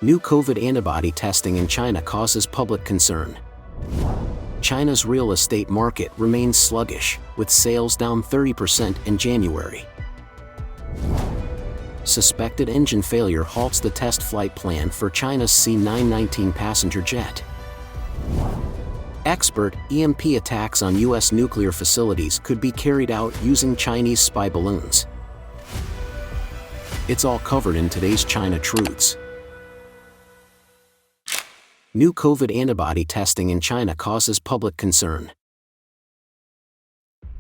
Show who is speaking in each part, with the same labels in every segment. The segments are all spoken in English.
Speaker 1: New COVID antibody testing in China causes public concern. China's real estate market remains sluggish, with sales down 30% in January. Suspected engine failure halts the test flight plan for China's C-919 passenger jet. Expert, EMP attacks on U.S. nuclear facilities could be carried out using Chinese spy balloons. It's all covered in today's China Truths. New COVID antibody testing in China causes public concern.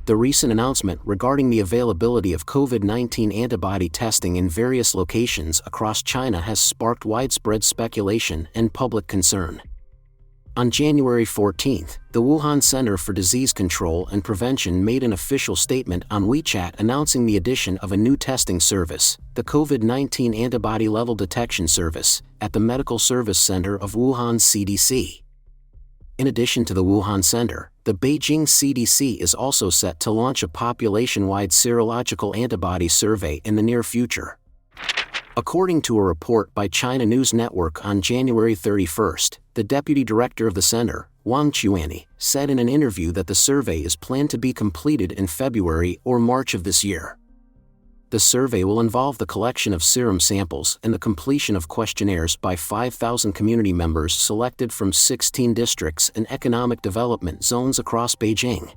Speaker 1: The recent announcement regarding the availability of COVID-19 antibody testing in various locations across China has sparked widespread speculation and public concern. On January 14, the Wuhan Center for Disease Control and Prevention made an official statement on WeChat announcing the addition of a new testing service, the COVID-19 Antibody Level Detection Service, at the Medical Service Center of Wuhan CDC. In addition to the Wuhan Center, the Beijing CDC is also set to launch a population-wide serological antibody survey in the near future. According to a report by China News Network on January 31, the deputy director of the center, Wang Chuani, said in an interview that the survey is planned to be completed in February or March of this year. The survey will involve the collection of serum samples and the completion of questionnaires by 5,000 community members selected from 16 districts and economic development zones across Beijing.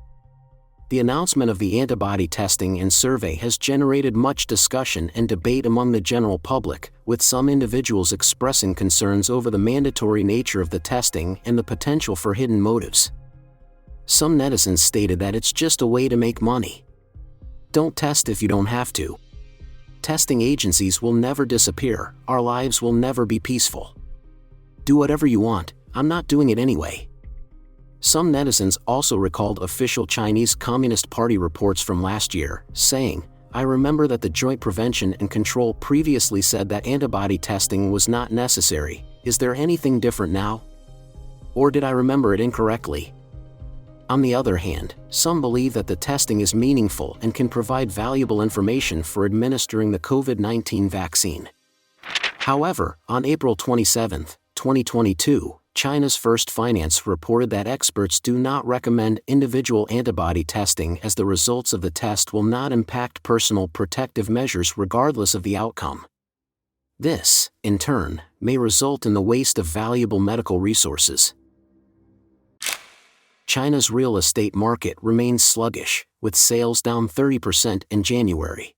Speaker 1: The announcement of the antibody testing and survey has generated much discussion and debate among the general public, with some individuals expressing concerns over the mandatory nature of the testing and the potential for hidden motives. Some netizens stated that it's just a way to make money. Don't test if you don't have to. Testing agencies will never disappear, our lives will never be peaceful. Do whatever you want, I'm not doing it anyway. Some netizens also recalled official Chinese Communist Party reports from last year, saying, "I remember that the Joint Prevention and Control previously said that antibody testing was not necessary. Is there anything different now? Or did I remember it incorrectly?" On the other hand, some believe that the testing is meaningful and can provide valuable information for administering the COVID-19 vaccine. However, on April 27, 2022, China's First Finance reported that experts do not recommend individual antibody testing as the results of the test will not impact personal protective measures regardless of the outcome. This, in turn, may result in the waste of valuable medical resources. China's real estate market remains sluggish, with sales down 30% in January.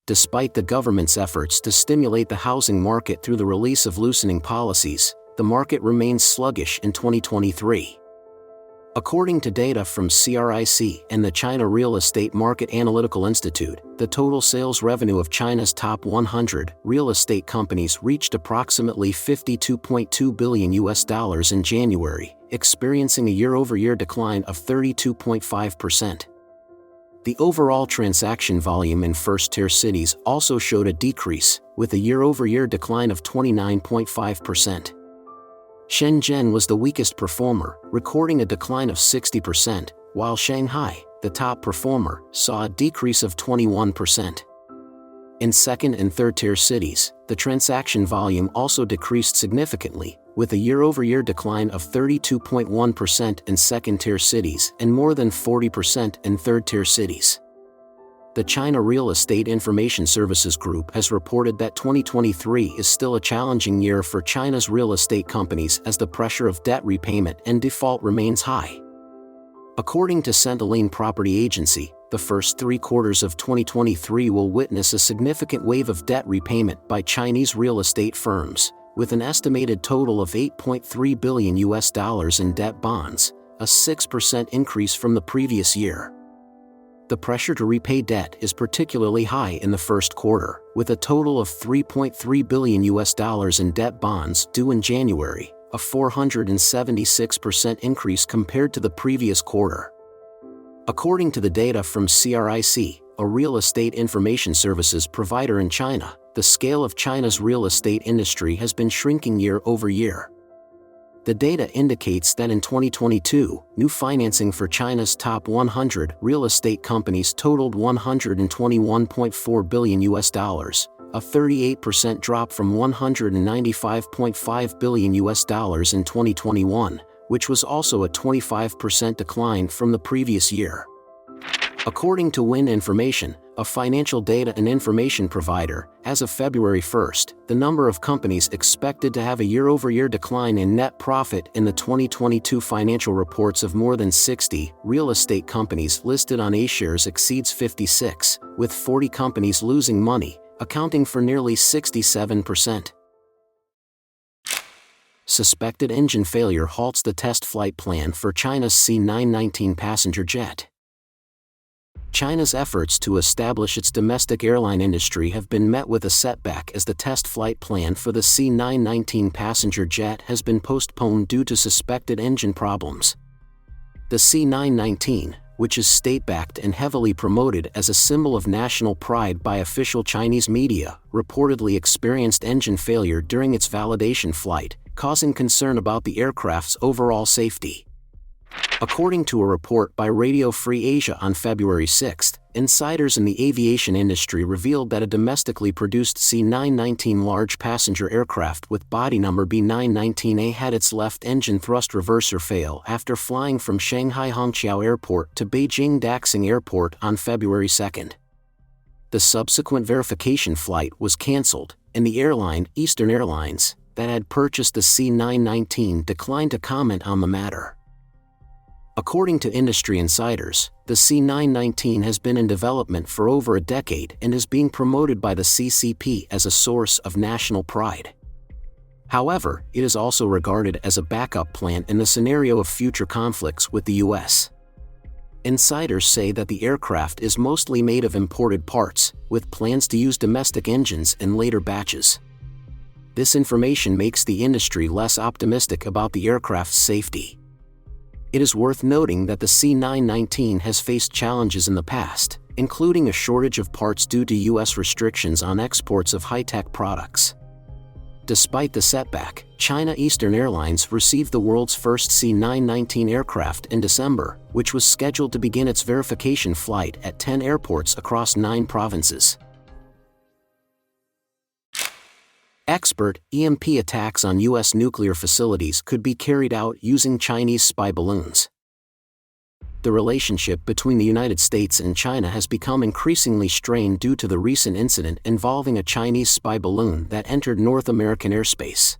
Speaker 1: Despite the government's efforts to stimulate the housing market through the release of loosening policies, the market remains sluggish in 2023. According to data from CRIC and the China Real Estate Market Analytical Institute, the total sales revenue of China's top 100 real estate companies reached approximately $52.2 billion in January, experiencing a year-over-year decline of 32.5%. The overall transaction volume in first-tier cities also showed a decrease, with a year-over-year decline of 29.5%. Shenzhen was the weakest performer, recording a decline of 60%, while Shanghai, the top performer, saw a decrease of 21%. In second- and third-tier cities, the transaction volume also decreased significantly, with a year-over-year decline of 32.1% in second-tier cities and more than 40% in third-tier cities. The China Real Estate Information Services Group has reported that 2023 is still a challenging year for China's real estate companies as the pressure of debt repayment and default remains high. According to Centilene Property Agency, the first 3 quarters of 2023 will witness a significant wave of debt repayment by Chinese real estate firms, with an estimated total of $8.3 billion in debt bonds, a 6% increase from the previous year. The pressure to repay debt is particularly high in the first quarter, with a total of $3.3 billion in debt bonds due in January, a 476% increase compared to the previous quarter. According to the data from CRIC, a real estate information services provider in China, the scale of China's real estate industry has been shrinking year over year. The data indicates that in 2022, new financing for China's top 100 real estate companies totaled $121.4 billion, a 38% drop from $195.5 billion in 2021, which was also a 25% decline from the previous year. According to Wind Information, a financial data and information provider, as of February 1st, the number of companies expected to have a year-over-year decline in net profit in the 2022 financial reports of more than 60 real estate companies listed on A-shares exceeds 56, with 40 companies losing money, accounting for nearly 67%. Suspected engine failure halts the test flight plan for China's C919 passenger jet. China's efforts to establish its domestic airline industry have been met with a setback as the test flight plan for the C919 passenger jet has been postponed due to suspected engine problems. The C919, which is state-backed and heavily promoted as a symbol of national pride by official Chinese media, reportedly experienced engine failure during its validation flight, causing concern about the aircraft's overall safety. According to a report by Radio Free Asia on February 6, insiders in the aviation industry revealed that a domestically produced C919 large passenger aircraft with body number B919A had its left engine thrust reverser fail after flying from Shanghai Hongqiao Airport to Beijing Daxing Airport on February 2. The subsequent verification flight was cancelled, and the airline, Eastern Airlines, that had purchased the C919 declined to comment on the matter. According to industry insiders, the C919 has been in development for over a decade and is being promoted by the CCP as a source of national pride. However, it is also regarded as a backup plan in the scenario of future conflicts with the US. Insiders say that the aircraft is mostly made of imported parts, with plans to use domestic engines in later batches. This information makes the industry less optimistic about the aircraft's safety. It is worth noting that the C919 has faced challenges in the past, including a shortage of parts due to US restrictions on exports of high-tech products. Despite the setback, China Eastern Airlines received the world's first C919 aircraft in December, which was scheduled to begin its verification flight at 10 airports across 9 provinces. Expert: EMP attacks on U.S. nuclear facilities could be carried out using Chinese spy balloons. The relationship between the United States and China has become increasingly strained due to the recent incident involving a Chinese spy balloon that entered North American airspace.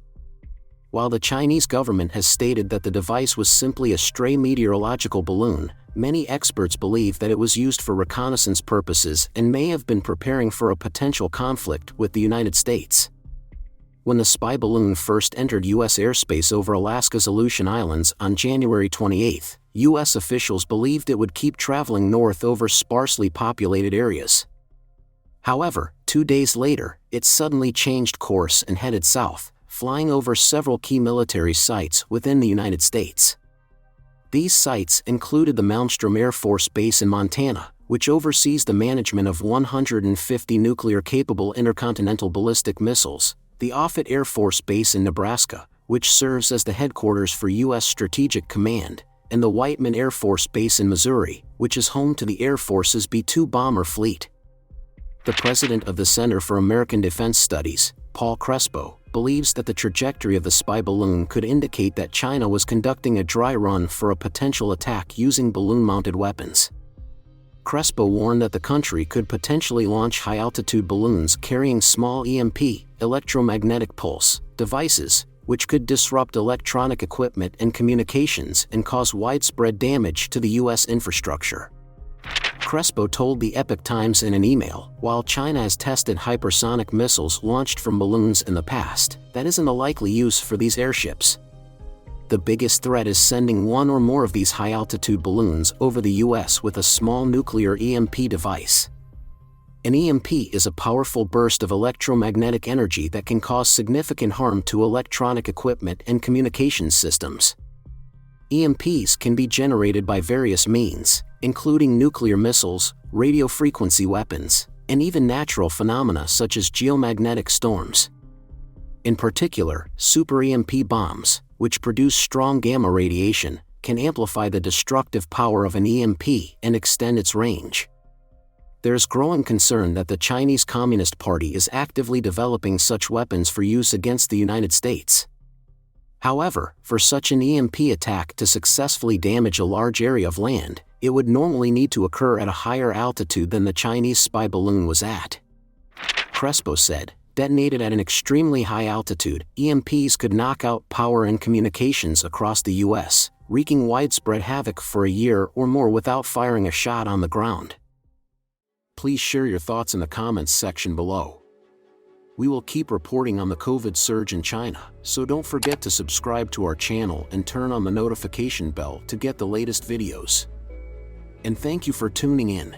Speaker 1: While the Chinese government has stated that the device was simply a stray meteorological balloon, many experts believe that it was used for reconnaissance purposes and may have been preparing for a potential conflict with the United States. When the spy balloon first entered U.S. airspace over Alaska's Aleutian Islands on January 28, U.S. officials believed it would keep traveling north over sparsely populated areas. However, 2 days later, it suddenly changed course and headed south, flying over several key military sites within the United States. These sites included the Malmstrom Air Force Base in Montana, which oversees the management of 150 nuclear-capable intercontinental ballistic missiles, the Offutt Air Force Base in Nebraska, which serves as the headquarters for U.S. Strategic Command, and the Whiteman Air Force Base in Missouri, which is home to the Air Force's B-2 bomber fleet. The president of the Center for American Defense Studies, Paul Crespo, believes that the trajectory of the spy balloon could indicate that China was conducting a dry run for a potential attack using balloon-mounted weapons. Crespo warned that the country could potentially launch high-altitude balloons carrying small EMP, electromagnetic pulse, devices, which could disrupt electronic equipment and communications and cause widespread damage to the U.S. infrastructure. Crespo told the Epoch Times in an email, while China has tested hypersonic missiles launched from balloons in the past, that isn't a likely use for these airships. The biggest threat is sending one or more of these high-altitude balloons over the U.S. with a small nuclear EMP device. An EMP is a powerful burst of electromagnetic energy that can cause significant harm to electronic equipment and communications systems. EMPs can be generated by various means, including nuclear missiles, radio frequency weapons, and even natural phenomena such as geomagnetic storms. In particular, super EMP bombs, which produce strong gamma radiation, can amplify the destructive power of an EMP and extend its range. There's growing concern that the Chinese Communist Party is actively developing such weapons for use against the United States. However, for such an EMP attack to successfully damage a large area of land, it would normally need to occur at a higher altitude than the Chinese spy balloon was at. Crespo said, detonated at an extremely high altitude, EMPs could knock out power and communications across the U.S., wreaking widespread havoc for a year or more without firing a shot on the ground. Please share your thoughts in the comments section below. We will keep reporting on the COVID surge in China, so don't forget to subscribe to our channel and turn on the notification bell to get the latest videos. And thank you for tuning in.